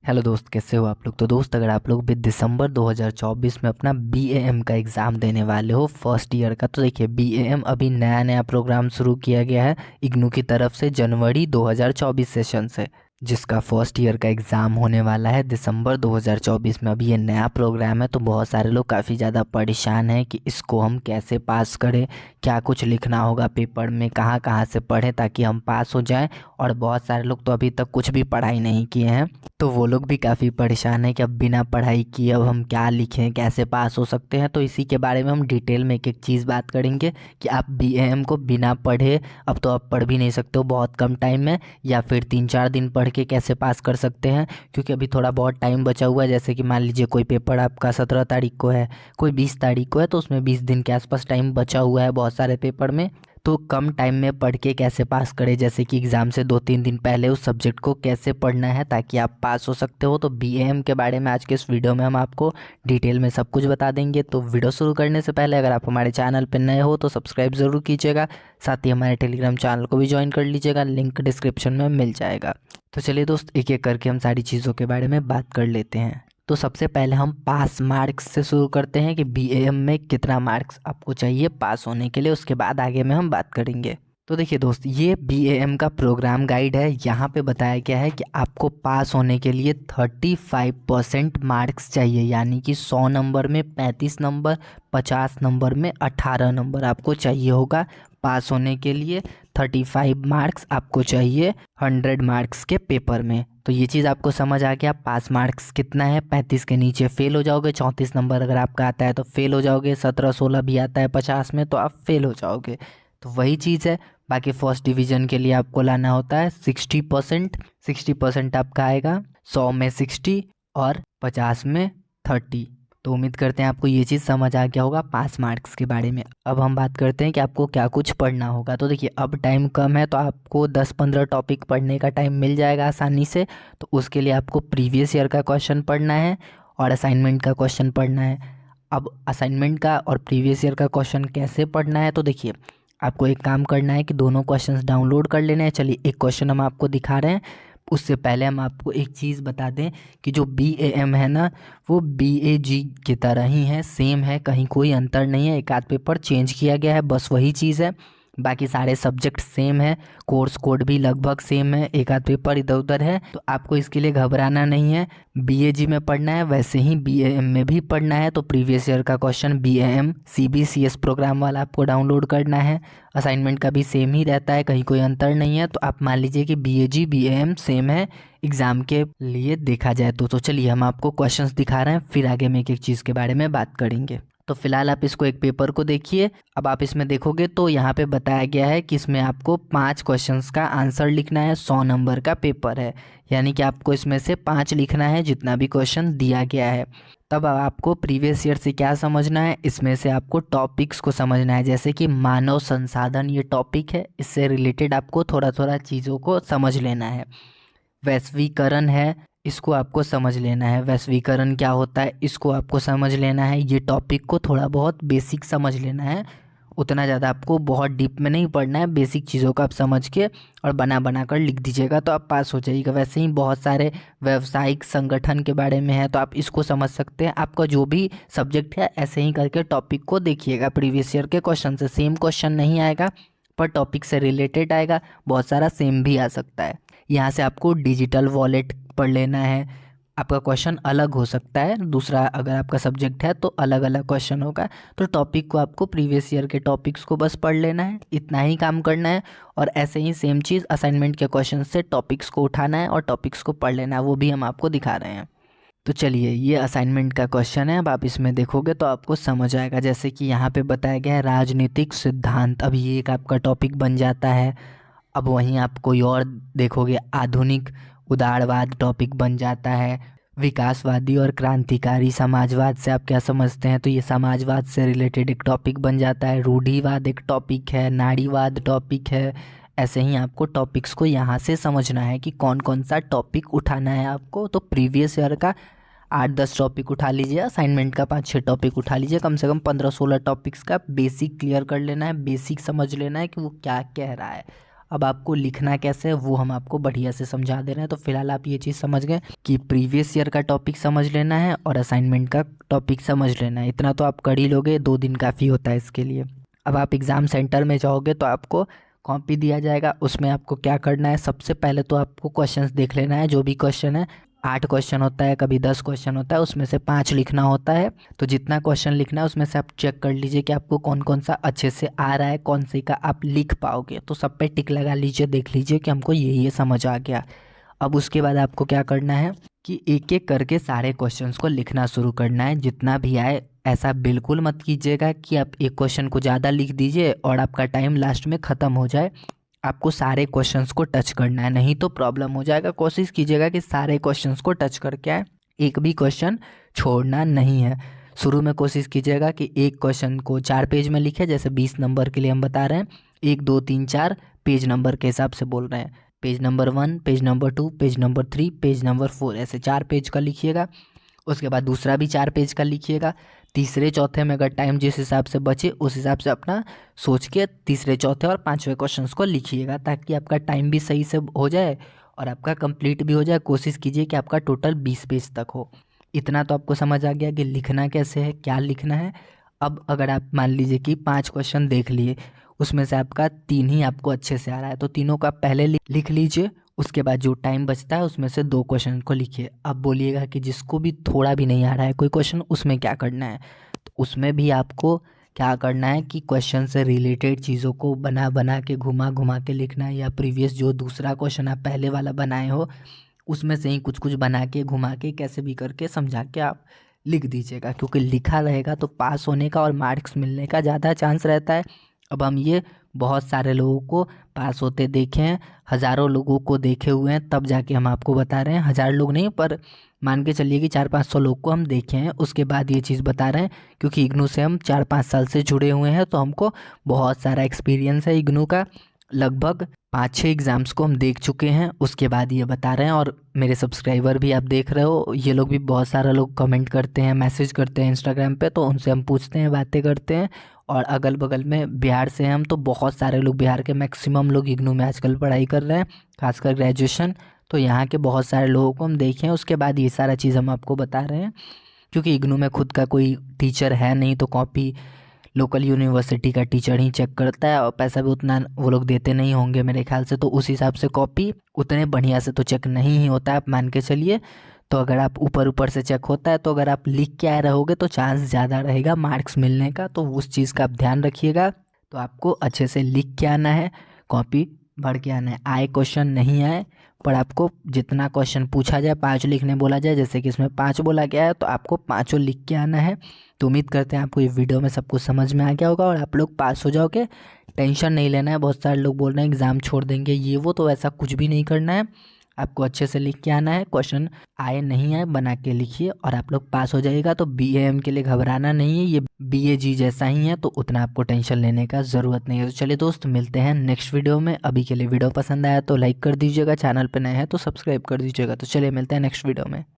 Hello दोस्त, कैसे हो आप लोग। तो दोस्त, अगर आप लोग भी दिसंबर 2024 में अपना बीएएम का एग्ज़ाम देने वाले हो फर्स्ट ईयर का, तो देखिए बीएएम अभी नया नया प्रोग्राम शुरू किया गया है इग्नू की तरफ से जनवरी 2024 सेशन से, जिसका फर्स्ट ईयर का एग्ज़ाम होने वाला है दिसंबर 2024 में। अभी ये नया प्रोग्राम है तो बहुत सारे लोग काफ़ी ज़्यादा परेशान हैं कि इसको हम कैसे पास करें, क्या कुछ लिखना होगा पेपर में, कहाँ कहाँ से पढ़ें ताकि हम पास हो जाएं। और बहुत सारे लोग तो अभी तक कुछ भी पढ़ाई नहीं किए हैं, तो वो लोग भी काफ़ी परेशान हैं कि अब बिना पढ़ाई किए अब हम क्या लिखें, कैसे पास हो सकते हैं। तो इसी के बारे में हम डिटेल में एक एक चीज़ बात करेंगे कि आप बीएएम को बिना पढ़े, अब तो आप पढ़ भी नहीं सकते हो बहुत कम टाइम में, या फिर 3-4 दिन पढ़ के कैसे पास कर सकते हैं, क्योंकि अभी थोड़ा बहुत टाइम बचा हुआ है। जैसे कि मान लीजिए कोई पेपर आपका 17 तारीख को है, कोई 20 तारीख को है, तो उसमें 20 दिन के आसपास टाइम बचा हुआ है बहुत सारे पेपर में। तो कम टाइम में पढ़ के कैसे पास करें, जैसे कि एग्ज़ाम से 2-3 दिन पहले उस सब्जेक्ट को कैसे पढ़ना है ताकि आप पास हो सकते हो। तो बीएएम के बारे में आज के इस वीडियो में हम आपको डिटेल में सब कुछ बता देंगे। तो वीडियो शुरू करने से पहले अगर आप हमारे चैनल पर नए हो तो सब्सक्राइब ज़रूर कीजिएगा, साथ ही हमारे टेलीग्राम चैनल को भी ज्वाइन कर लीजिएगा, लिंक डिस्क्रिप्शन में मिल जाएगा। तो चलिए दोस्त, एक एक करके हम सारी चीज़ों के बारे में बात कर लेते हैं। तो सबसे पहले हम पास मार्क्स से शुरू करते हैं कि बीएएम में कितना मार्क्स आपको चाहिए पास होने के लिए, उसके बाद आगे में हम बात करेंगे। तो देखिए दोस्त, ये बीएएम का प्रोग्राम गाइड है। यहाँ पे बताया गया है कि आपको पास होने के लिए 35% मार्क्स चाहिए, यानी कि 100 नंबर में 35 नंबर, 50 नंबर में 18 नंबर आपको चाहिए होगा पास होने के लिए। 35 मार्क्स आपको चाहिए 100 मार्क्स के पेपर में। तो ये चीज़ आपको समझ आ गया। पास मार्क्स कितना है, 35 के नीचे फेल हो जाओगे, 34 नंबर अगर आपका आता है तो फेल हो जाओगे, 17-16 भी आता है 50 में तो आप फेल हो जाओगे। तो वही चीज़ है। बाकी फर्स्ट डिवीज़न के लिए आपको लाना होता है 60%। 60% आपका आएगा, 100 में 60 और 50 में 30। तो उम्मीद करते हैं आपको ये चीज़ समझ आ गया होगा पास मार्क्स के बारे में। अब हम बात करते हैं कि आपको क्या कुछ पढ़ना होगा। तो देखिए, अब टाइम कम है तो आपको 10-15 टॉपिक पढ़ने का टाइम मिल जाएगा आसानी से। तो उसके लिए आपको प्रीवियस ईयर का क्वेश्चन पढ़ना है और असाइनमेंट का क्वेश्चन पढ़ना है। अब असाइनमेंट का और प्रीवियस ईयर का क्वेश्चन कैसे पढ़ना है, तो देखिए आपको एक काम करना है कि दोनों क्वेश्चंस डाउनलोड कर लेने हैं। चलिए एक क्वेश्चन हम आपको दिखा रहे हैं, उससे पहले हम आपको एक चीज़ बता दें कि जो बीएएम है ना, वो बीएजी की तरह ही है, सेम है, कहीं कोई अंतर नहीं है। एक आध पेपर चेंज किया गया है, बस वही चीज़ है। बाकी सारे सब्जेक्ट सेम है, कोर्स कोड भी लगभग सेम है, एक आध पेपर इधर उधर है। तो आपको इसके लिए घबराना नहीं है। बीएजी में पढ़ना है वैसे ही बीएएम में भी पढ़ना है। तो प्रीवियस ईयर का क्वेश्चन बीएएम सीबीसीएस प्रोग्राम वाला आपको डाउनलोड करना है। असाइनमेंट का भी सेम ही रहता है, कहीं कोई अंतर नहीं है। तो आप मान लीजिए कि बीएजी बीएएम सेम है एग्ज़ाम के लिए देखा जाए तो चलिए हम आपको क्वेश्चंस दिखा रहे हैं, फिर आगे में एक एक चीज़ के बारे में बात करेंगे। तो फिलहाल आप इसको एक पेपर को देखिए। अब आप इसमें देखोगे तो यहाँ पे बताया गया है कि इसमें आपको 5 क्वेश्चंस का आंसर लिखना है। 100 नंबर का पेपर है, यानी कि आपको इसमें से 5 लिखना है जितना भी क्वेश्चन दिया गया है। तब आपको प्रीवियस ईयर से क्या समझना है, इसमें से आपको टॉपिक्स को समझना है। जैसे कि मानव संसाधन ये टॉपिक है, इससे रिलेटेड आपको थोड़ा थोड़ा चीज़ों को समझ लेना है। वैश्वीकरण है, इसको आपको समझ लेना है। वैश्वीकरण क्या होता है इसको आपको समझ लेना है। ये टॉपिक को थोड़ा बहुत बेसिक समझ लेना है, उतना ज़्यादा आपको बहुत डीप में नहीं पढ़ना है। बेसिक चीज़ों को आप समझ के और बना बना कर लिख दीजिएगा तो आप पास हो जाइएगा। वैसे ही बहुत सारे व्यावसायिक संगठन के बारे में है तो आप इसको समझ सकते हैं। आपका जो भी सब्जेक्ट है ऐसे ही करके टॉपिक को देखिएगा। प्रीवियस ईयर के क्वेश्चन से सेम क्वेश्चन नहीं आएगा, पर टॉपिक से रिलेटेड आएगा, बहुत सारा सेम भी आ सकता है। यहाँ से आपको डिजिटल वॉलेट पढ़ लेना है। आपका क्वेश्चन अलग हो सकता है, दूसरा अगर आपका सब्जेक्ट है तो अलग अलग क्वेश्चन होगा। तो टॉपिक को आपको प्रीवियस ईयर के टॉपिक्स को बस पढ़ लेना है, इतना ही काम करना है। और ऐसे ही सेम चीज़ असाइनमेंट के क्वेश्चन से टॉपिक्स को उठाना है और टॉपिक्स को पढ़ लेना है, वो भी हम आपको दिखा रहे हैं। तो चलिए, ये असाइनमेंट का क्वेश्चन है। अब आप इसमें देखोगे तो आपको समझ आएगा। जैसे कि यहाँ पे बताया गया है राजनीतिक सिद्धांत, अब ये एक आपका टॉपिक बन जाता है। अब वहीं आप कोई और देखोगे, आधुनिक उदारवाद टॉपिक बन जाता है। विकासवादी और क्रांतिकारी समाजवाद से आप क्या समझते हैं, तो ये समाजवाद से रिलेटेड एक टॉपिक बन जाता है। रूढ़िवाद एक टॉपिक है, नारीवाद टॉपिक है। ऐसे ही आपको टॉपिक्स को यहाँ से समझना है कि कौन कौन सा टॉपिक उठाना है आपको। तो प्रीवियस ईयर का 8-10 टॉपिक उठा लीजिए, असाइनमेंट का 5-6 टॉपिक उठा लीजिए, कम से कम 15-16 टॉपिक्स का बेसिक क्लियर कर लेना है, बेसिक समझ लेना है कि वो क्या कह रहा है। अब आपको लिखना कैसे है वो हम आपको बढ़िया से समझा दे रहे हैं। तो फिलहाल आप ये चीज़ समझ गए कि प्रीवियस ईयर का टॉपिक समझ लेना है और असाइनमेंट का टॉपिक समझ लेना है। इतना तो आप कर ही लोगे, 2 दिन काफ़ी होता है इसके लिए। अब आप एग्ज़ाम सेंटर में जाओगे तो आपको कॉपी दिया जाएगा, उसमें आपको क्या करना है, सबसे पहले तो आपको क्वेश्चंस देख लेना है। जो भी क्वेश्चन है, 8 क्वेश्चन होता है, कभी 10 क्वेश्चन होता है, उसमें से 5 लिखना होता है। तो जितना क्वेश्चन लिखना है उसमें से आप चेक कर लीजिए कि आपको कौन कौन सा अच्छे से आ रहा है, कौन से का आप लिख पाओगे। तो सब पे टिक लगा लीजिए, देख लीजिए कि हमको ये समझ आ गया। अब उसके बाद आपको क्या करना है कि एक एक करके सारे क्वेश्चंस को लिखना शुरू करना है, जितना भी आए। ऐसा बिल्कुल मत कीजिएगा कि आप एक क्वेश्चन को ज़्यादा लिख दीजिए और आपका टाइम लास्ट में ख़त्म हो जाए। आपको सारे क्वेश्चंस को टच करना है, नहीं तो प्रॉब्लम हो जाएगा। कोशिश कीजिएगा कि सारे क्वेश्चंस को टच करके आए, एक भी क्वेश्चन छोड़ना नहीं है। शुरू में कोशिश कीजिएगा कि एक क्वेश्चन को 4 पेज में लिखे, जैसे 20 नंबर के लिए हम बता रहे हैं, 1 2 3 4 पेज नंबर के हिसाब से बोल रहे हैं। Page number 1, page number 2, page number 3, page number 4, ऐसे 4 पेज का लिखिएगा। उसके बाद दूसरा भी 4 पेज का लिखिएगा। तीसरे चौथे में अगर टाइम जिस हिसाब से बचे उस हिसाब से अपना सोच के तीसरे चौथे और 5वें क्वेश्चंस को लिखिएगा, ताकि आपका टाइम भी सही से हो जाए और आपका कंप्लीट भी हो जाए। कोशिश कीजिए कि आपका टोटल 20 पेज तक हो। इतना तो आपको समझ आ गया कि लिखना कैसे है, क्या लिखना है। अब अगर आप मान लीजिए कि 5 क्वेश्चन देख लिए, उसमें से आपका 3 ही आपको अच्छे से आ रहा है, तो तीनों का पहले लिख लीजिए। उसके बाद जो टाइम बचता है उसमें से 2 क्वेश्चन को लिखिए। अब बोलिएगा कि जिसको भी थोड़ा भी नहीं आ रहा है कोई क्वेश्चन, उसमें क्या करना है। तो उसमें भी आपको क्या करना है कि क्वेश्चन से रिलेटेड चीज़ों को बना बना के घुमा घुमा के लिखना है, या प्रीवियस जो दूसरा क्वेश्चन आप पहले वाला बनाए हो उसमें से ही कुछ कुछ बना के घुमा के कैसे भी करके समझा के आप लिख दीजिएगा। क्योंकि लिखा रहेगा तो पास होने का और मार्क्स मिलने का ज़्यादा चांस रहता है। अब हम ये बहुत सारे लोगों को पास होते देखे हैं, हज़ारों लोगों को देखे हुए हैं, तब जाके हम आपको बता रहे हैं। 1000 लोग नहीं, पर मान के चलिए कि 400-500 लोग को हम देखे हैं, उसके बाद ये चीज़ बता रहे हैं। क्योंकि इग्नू से हम 4-5 साल से जुड़े हुए हैं, तो हमको बहुत सारा एक्सपीरियंस है इग्नू का। लगभग 5-6 एग्ज़ाम्स को हम देख चुके हैं, उसके बाद ये बता रहे हैं। और मेरे सब्सक्राइबर भी आप देख रहे हो, ये लोग भी बहुत सारा लोग कमेंट करते हैं, मैसेज करते हैं इंस्टाग्राम पे, तो उनसे हम पूछते हैं, बातें करते हैं। और अगल बगल में बिहार से हम, तो बहुत सारे लोग बिहार के मैक्सिमम लोग इग्नू में आजकल पढ़ाई कर रहे हैं, खासकर ग्रेजुएशन। तो यहाँ के बहुत सारे लोगों को हम देखें, उसके बाद ये सारा चीज़ हम आपको बता रहे हैं। क्योंकि इग्नू में खुद का कोई टीचर है नहीं, तो कॉपी लोकल यूनिवर्सिटी का टीचर ही चेक करता है, और पैसा भी उतना वो लोग देते नहीं होंगे मेरे ख्याल से। तो उस हिसाब से कॉपी उतने बढ़िया से तो चेक नहीं ही होता है, आप मान के चलिए। तो अगर आप ऊपर ऊपर से चेक होता है, तो अगर आप लिख के आए रहोगे तो चांस ज़्यादा रहेगा मार्क्स मिलने का। तो उस चीज़ का आप ध्यान रखिएगा। तो आपको अच्छे से लिख के आना है, कॉपी भर के आना है। आए क्वेश्चन नहीं आए, पर आपको जितना क्वेश्चन पूछा जाए, 5 लिखने बोला जाए, जैसे कि इसमें 5 बोला गया है, तो आपको 5 लिख के आना है। तो उम्मीद करते हैं आपको ये वीडियो में सब कुछ समझ में आ गया होगा और आप लोग पास हो जाओगे। टेंशन नहीं लेना है। बहुत सारे लोग बोल रहे हैं एग्ज़ाम छोड़ देंगे ये वो, तो ऐसा कुछ भी नहीं करना है। आपको अच्छे से लिख के आना है, क्वेश्चन आए नहीं आए बना के लिखिए और आप लोग पास हो जाइएगा। तो बीएएम के लिए घबराना नहीं है, ये बीएजी जैसा ही है, तो उतना आपको टेंशन लेने का ज़रूरत नहीं है। तो चलिए दोस्त, मिलते हैं नेक्स्ट वीडियो में। अभी के लिए वीडियो पसंद आया तो लाइक कर दीजिएगा, चैनल पर नए हैं तो सब्सक्राइब कर दीजिएगा। तो चलिए मिलते हैं नेक्स्ट वीडियो में।